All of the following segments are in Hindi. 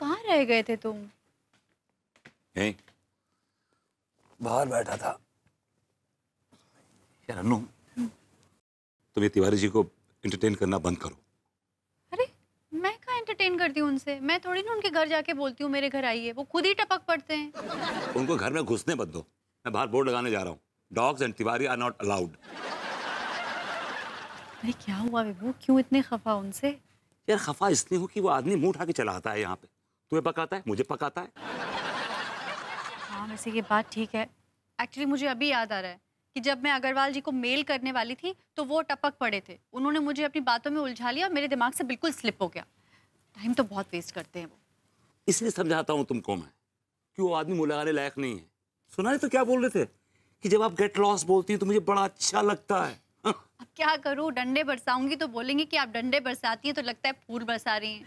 कहाँ रह गए थे तुम? नहीं, बाहर बैठा था। यार अनु, तुम ये तिवारी जी को एंटरटेन करना बंद करो। अरे मैं कहाँ एंटरटेन करती हूँ उनसे? मैं थोड़ी ना उनके घर जाके बोलती हूँ मेरे घर आइए, वो खुद ही टपक पड़ते हैं। उनको घर में घुसने मत दो। मैं बाहर बोर्ड लगाने जा रहा हूँ, dogs and Tiwari are not allowed. अरे क्या हुआ विभू, क्यों इतने खफा उनसे? यार खफा इसलिए हूँ कि वो आदमी मुंह उठा के चला आता है यहाँ पे। तुम्हें पकाता है, मुझे पकाता है। हाँ वैसे ये बात ठीक है। एक्चुअली मुझे अभी याद आ रहा है कि जब मैं अग्रवाल जी को मेल करने वाली थी तो वो टपक पड़े थे। उन्होंने मुझे अपनी बातों में उलझा लिया और मेरे दिमाग से बिल्कुल स्लिप हो गया। टाइम तो बहुत वेस्ट करते हैं वो। इसलिए समझाता हूँ तुमको मैं कि वो आदमी मुंह लगाने लायक नहीं है। सुना नहीं तो क्या बोल रहे थे कि जब आप गेट लॉस्ट बोलती हैं तो मुझे बड़ा अच्छा लगता है। अब क्या करूँ, डंडे बरसाऊंगी तो बोलेंगे कि आप डंडे बरसाती हैं तो लगता है फूल बरसा रही हैं।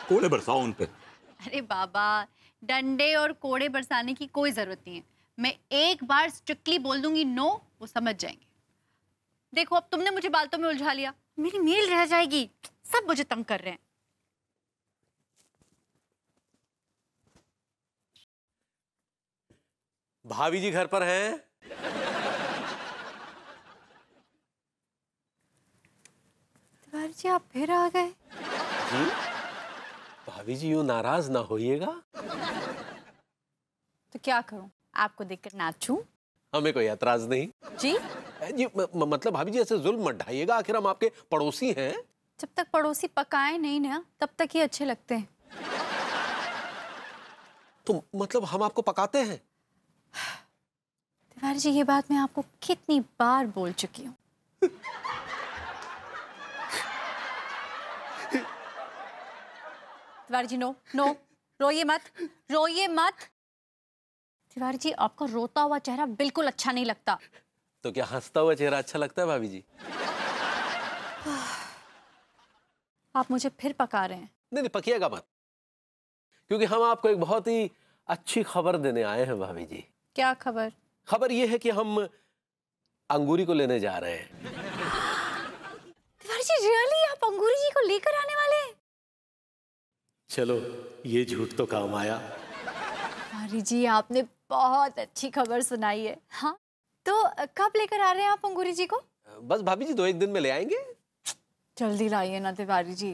कोड़े बरसाओ उन पे। अरे बाबा, डंडे और कोड़े बरसाने की कोई जरूरत नहीं है। मैं एक बार स्ट्रिक्टली बोल दूंगी नो, वो समझ जाएंगे। देखो अब तुमने मुझे बातों में उलझा लिया, मेरी मेल रह जाएगी। सब मुझे तंग कर रहे हैं। भाभी जी घर पर हैं? तिवारी जी आप फिर आ गए? भाभी जी यूं नाराज ना होइएगा। तो क्या करूं, आपको देखकर नाचूं? हमें कोई एतराज नहीं जी। जी। मतलब भाभी जी ऐसे जुल्म मत ढाइएगा, आखिर हम आपके पड़ोसी हैं। जब तक पड़ोसी पकाए नहीं ना तब तक ही अच्छे लगते हैं। तो मतलब हम आपको पकाते हैं? तिवारी जी ये बात मैं आपको कितनी बार बोल चुकी हूँ। तिवारी जी नो नो, रोइए मत, रोइए मत। तिवारी जी आपका रोता हुआ चेहरा बिल्कुल अच्छा नहीं लगता। तो क्या हंसता हुआ चेहरा अच्छा लगता है भाभी जी? आप मुझे फिर पका रहे हैं। नहीं नहीं, पकिएगा मत, क्योंकि हम आपको एक बहुत ही अच्छी खबर देने आए हैं भाभी जी। क्या खबर? खबर ये है कि हम अंगूरी को लेने जा रहे हैं। तिवारी जी रियली आप अंगूरी जी को लेकर आने वाले हैं? चलो ये झूठ तो काम आया। तिवारी जी आपने बहुत अच्छी खबर सुनाई है। हाँ तो कब लेकर आ रहे हैं आप अंगूरी जी को? बस भाभी जी 2-1 दिन में ले आएंगे। जल्दी लाइए ना तिवारी जी,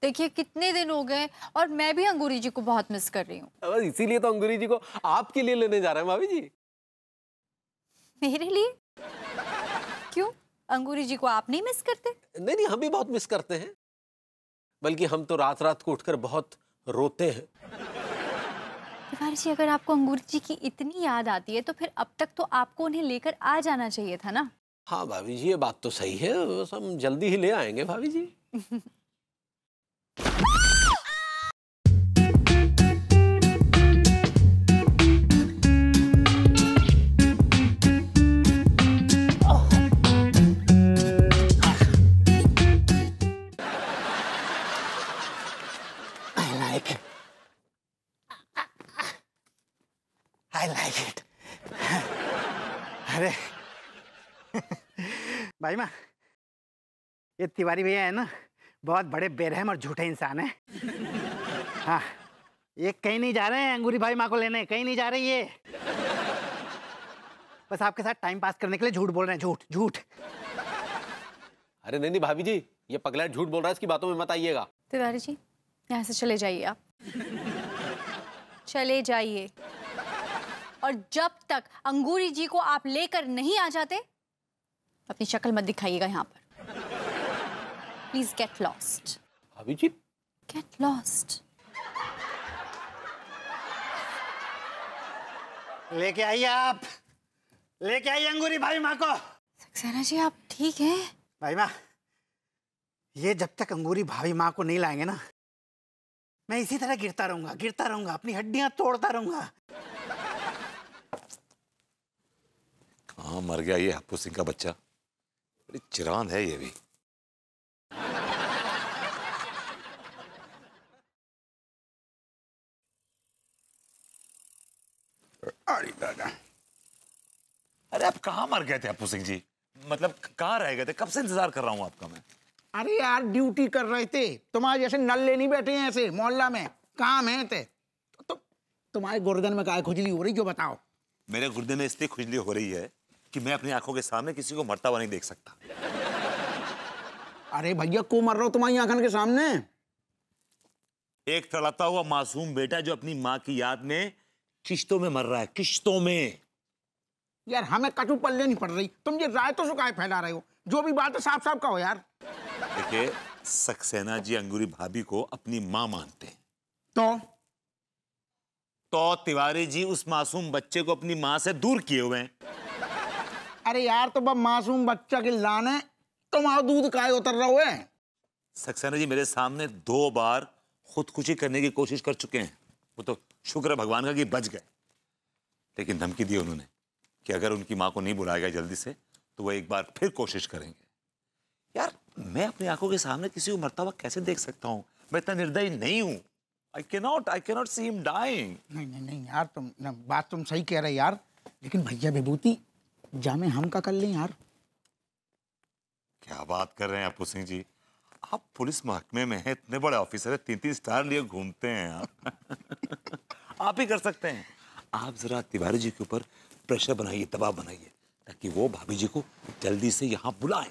देखिए कितने दिन हो गए और मैं भी अंगूरी जी को बहुत मिस कर रही हूँ। बस इसीलिए तो अंगूरी जी को आपके लिए लेने जा रहे हैं भाभी जी। मेरे लिए? क्यों, अंगूरी जी को आप नहीं मिस करते? नहीं नहीं, हम भी बहुत मिस करते हैं, बल्कि हम तो रात रात को उठकर बहुत रोते हैं। तिवारी जी अगर आपको अंगूरी जी की इतनी याद आती है तो फिर अब तक तो आपको उन्हें लेकर आ जाना चाहिए था ना। हाँ भाभी जी ये बात तो सही है, बस हम जल्दी ही ले आएंगे भाभी जी। I like it. अरे भाई माँ, ये तिवारी भैया है ना, बहुत बड़े बेरहम और झूठे इंसान हैं। हाँ, ये कहीं नहीं जा रहे हैं अंगूरी भाई माँ को लेने, कहीं नहीं जा रही ये। बस आपके साथ टाइम पास करने के लिए झूठ बोल रहे हैं, झूठ झूठ। अरे नहीं नहीं भाभी जी, ये पगला झूठ बोल रहा है, इसकी बातों में मत आइएगा। तिवारी जी यहाँ से चले जाइए, आप चले जाइए। और जब तक अंगूरी जी को आप लेकर नहीं आ जाते अपनी शक्ल मत दिखाइएगा यहाँ पर। Please get lost. भाभी जी गेट लॉस्ट। लेके आइए आप, लेके आइए अंगूरी भाई माँ को। सक्सेना जी आप ठीक हैं? भाई माँ, ये जब तक अंगूरी भाभी माँ को नहीं लाएंगे ना, मैं इसी तरह गिरता रहूंगा, अपनी हड्डियां तोड़ता रहूंगा। हाँ मर गया ये हप्पू सिंह का बच्चा, बड़ी चिरांद है ये भी। अरे दादा, अरे आप कहाँ मर गए थे हप्पू सिंह जी? मतलब कहाँ रह गए थे? कब से इंतजार कर रहा हूँ आपका मैं। अरे यार ड्यूटी कर रहे थे, तुम्हारे जैसे नल्ले नहीं बैठे हैं ऐसे मोहल्ला में। काम है ते तो तुम्हारे गर्दन में काय खुजली हो रही जो बताओ। मेरे गुर्दे में इसलिए खुजली हो रही है कि मैं अपनी आंखों के सामने किसी को मरता हुआ नहीं देख सकता। अरे भैया को मर रहा हो तुम्हारी आंखन के सामने? एक तड़पता हुआ मासूम बेटा जो अपनी माँ की याद में किश्तों में मर रहा है, किश्तों में। यार हमें कटु पल्ले नहीं पड़ रही, तुम ये राय तो सुकाए फैला रहे हो। जो भी बात है साफ साफ कहो यार। देखिए, सक्सेना जी अंगूरी भाभी को अपनी माँ मानते हैं, तो तिवारी जी उस मासूम बच्चे को अपनी माँ से दूर किए हुए हैं। अरे यार तो मासूम बच्चा के लाने तुम आओ दूध काय उतर रहे हो। सक्सेना जी मेरे सामने 2 बार खुदकुशी करने की कोशिश कर चुके हैं। वो तो शुक्र है भगवान का कि बच गए, लेकिन धमकी दी उन्होंने कि अगर उनकी माँ को नहीं बुलाएगा जल्दी से तो वो एक बार फिर कोशिश करेंगे। यार मैं अपनी आंखों के सामने किसी को मरता हुआ कैसे देख सकता हूँ? मैं इतना निर्दयी नहीं हूँ। I cannot see him dying. नहीं यार तुम बात तुम सही कह रहे यार, लेकिन भैया विभूति जामे हम का कर लें यार। क्या बात कर रहे हैं अपू सिंह जी, आप पुलिस महकमे में हैं, इतने बड़े ऑफिसर है, 3-3 स्टार लिए घूमते हैं आप। आप ही कर सकते हैं। आप जरा तिवारी जी के ऊपर प्रेशर बनाइए, दबाव बनाइए, ताकि वो भाभी जी को जल्दी से यहाँ बुलाएं।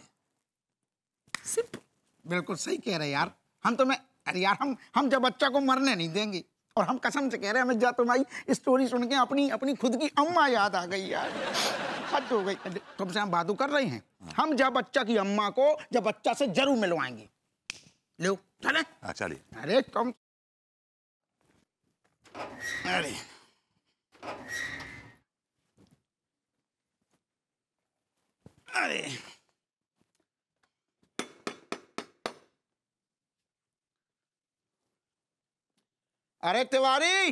सिर्फ बिल्कुल सही कह रहे यार। हम तुम्हें अरे यार हम जब बच्चा को मरने नहीं देंगे, और हम कसम से कह रहे हैं, हमें जा तुम्हारी स्टोरी सुन के अपनी खुद की अम्मा याद आ गई यार। हद हो गई। तुमसे हम बातों कर रहे हैं, हम जब बच्चा की अम्मा को जब बच्चा से जरूर मिलवाएंगे। लो चले। चलिए। अरे तुम अरे अरे अरे तिवारी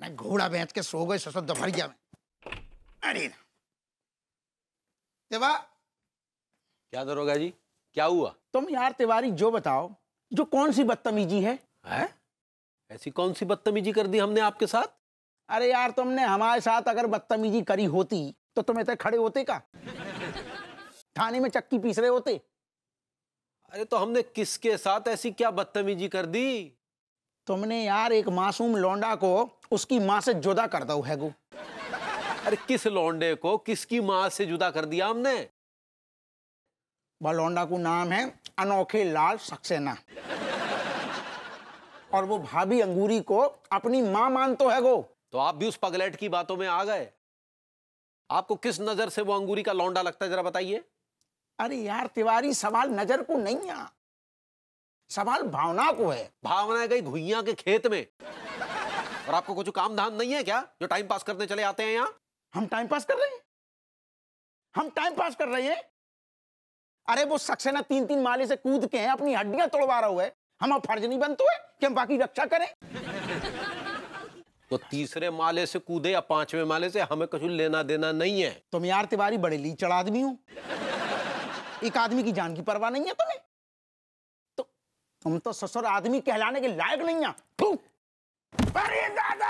ना घोड़ा बेच के सो गए ससुर दोपहरिया में। अरे तिवा क्या दरोगा जी, क्या हुआ? तुम यार तिवारी जो बताओ, जो कौन सी बदतमीजी है? ऐसी कौन सी बदतमीजी कर दी हमने आपके साथ? अरे यार तुमने हमारे साथ अगर बदतमीजी करी होती तो तुम इतने खड़े होते का? थाने में चक्की पीस रहे होते? अरे तो हमने किसके साथ ऐसी क्या बदतमीजी कर दी? तुमने यार एक मासूम लौंडा को उसकी माँ से जुदा कर दो है गो। अरे किस लौंडे को किसकी माँ से जुदा कर दिया हमने? वह लौंडा को नाम है अनोखे लाल सक्सेना, और वो भाभी अंगूरी को अपनी माँ मानतो है गो। तो आप भी उस पगलेट की बातों में आ गए। आपको किस नजर से वो अंगूरी का लौंडा लगता है, जरा बताइए। अरे यार तिवारी सवाल नजर को नहीं है, सवाल भावना को है। भावना गई घुइयां के खेत में। और आपको कुछ काम धाम नहीं है क्या, जो टाइम पास करने चले आते हैं यहाँ? हम टाइम पास कर रहे हैं? हम टाइम पास कर रहे हैं? अरे वो सक्सेना 3-3 माले से कूद के अपनी हड्डियां तोड़वा रहा हुआ है। हम फर्ज नहीं बनते है कि हम बाकी रक्षा करें? तो 3रे माले से कूदे या 5वें माले से, हमें कुछ लेना देना नहीं है। तुम यार तिवारी बड़े लीचड़ आदमी हो, एक आदमी की जान की परवाह नहीं है तुम्हें। तो तुम तो ससुर आदमी कहलाने के लायक नहीं है। अरे दादा